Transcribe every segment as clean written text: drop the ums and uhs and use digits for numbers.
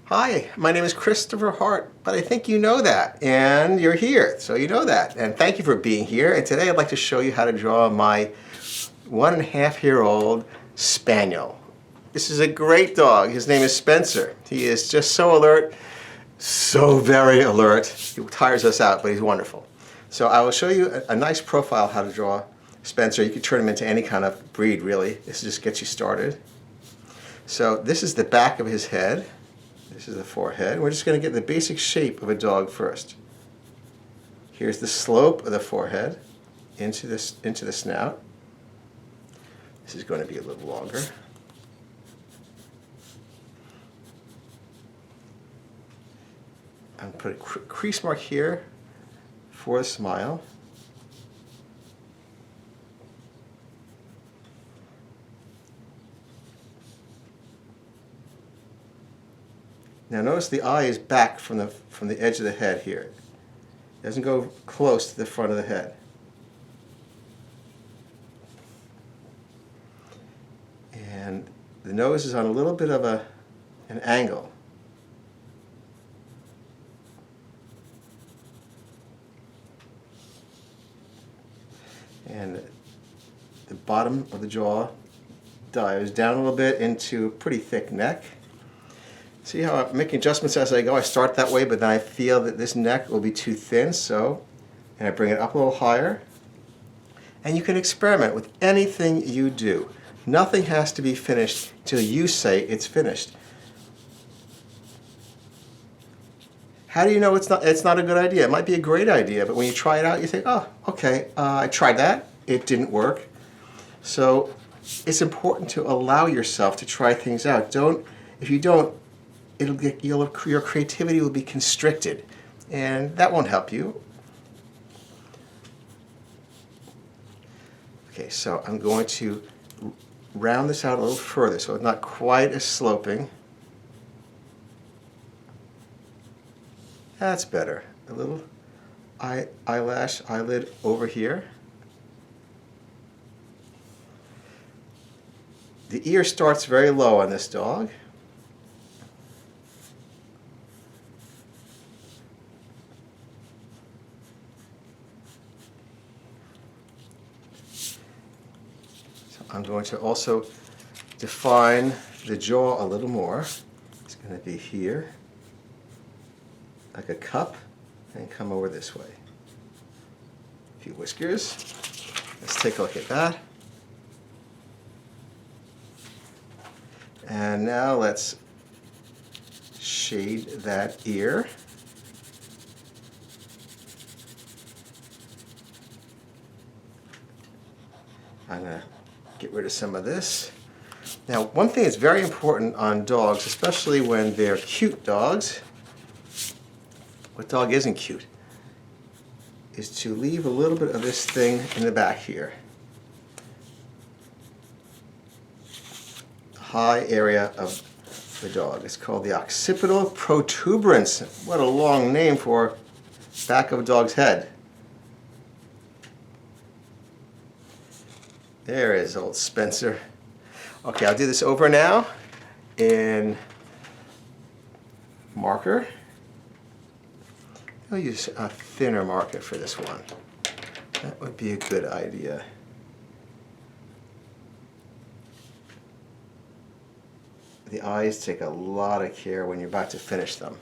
Hi, my name is Christopher Hart, but I think you know that, and you're here, so you know that. And thank you for being here. And today I'd like to show you how to draw my 1.5-year-old Spaniel. This is a great dog. His name is Spencer. He is just so alert, so very alert. He tires us out, but he's wonderful. So I will show you a nice profile how to draw Spencer. You can turn him into any kind of breed, really. This just gets you started. So this is the back of his head. This is the forehead. We're just going to get the basic shape of a dog first. Here's the slope of the forehead into the snout. This is going to be a little longer. I'm going to put a crease mark here for the smile. Now notice the eye is back from the edge of the head here. It doesn't go close to the front of the head. And the nose is on a little bit of an angle. And the bottom of the jaw dives down a little bit into a pretty thick neck. See how I'm making adjustments as I go? I start that way, but then I feel that this neck will be too thin, and I bring it up a little higher. And you can experiment with anything you do. Nothing has to be finished till you say it's finished. How do you know it's not a good idea? It might be a great idea, but when you try it out, you think, oh, okay, I tried that. It didn't work. So it's important to allow yourself to try things out. If you don't, your creativity will be constricted, and that won't help you. Okay, so I'm going to round this out a little further so it's not quite as sloping. That's better. A little eyelid over here. The ear starts very low on this dog. I'm going to also define the jaw a little more. It's going to be here, like a cup, and come over this way. A few whiskers. Let's take a look at that. And now let's shade that ear. I'm going to get rid of some of this. Now, one thing that's very important on dogs, especially when they're cute dogs, what dog isn't cute, is to leave a little bit of this thing in the back here. The high area of the dog. It's called the occipital protuberance. What a long name for back of a dog's head. There is old Spencer. Okay, I'll do this over now in marker. I'll use a thinner marker for this one. That would be a good idea. The eyes take a lot of care when you're about to finish them.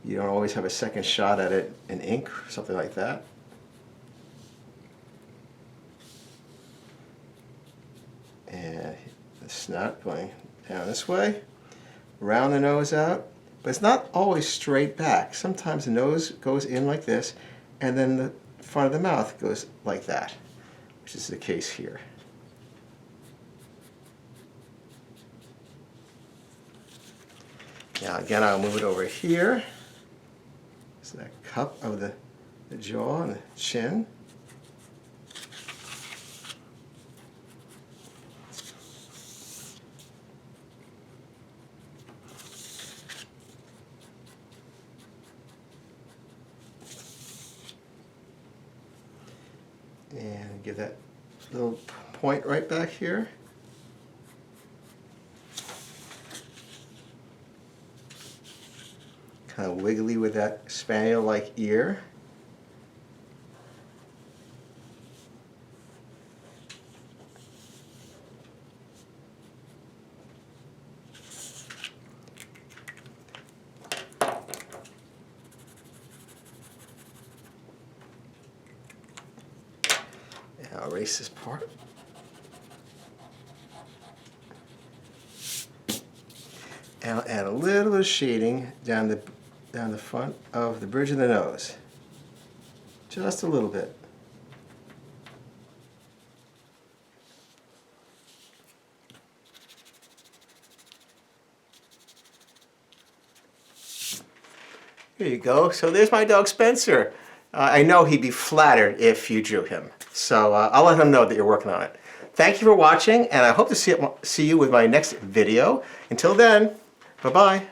You don't always have a second shot at it in ink or something like that. And the snout going down this way, round the nose out, but it's not always straight back. Sometimes the nose goes in like this, and then the front of the mouth goes like that, which is the case here. Now again, I'll move it over here. So that cup of the jaw and the chin. And give that little point right back here. Kind of wiggly with that spaniel-like ear. And I'll erase this part. And I'll add a little bit of shading down the front of the bridge of the nose. Just a little bit. Here you go. So there's my dog Spencer. I know he'd be flattered if you drew him. So I'll let him know that you're working on it. Thank you for watching, and I hope to see you with my next video. Until then, bye-bye.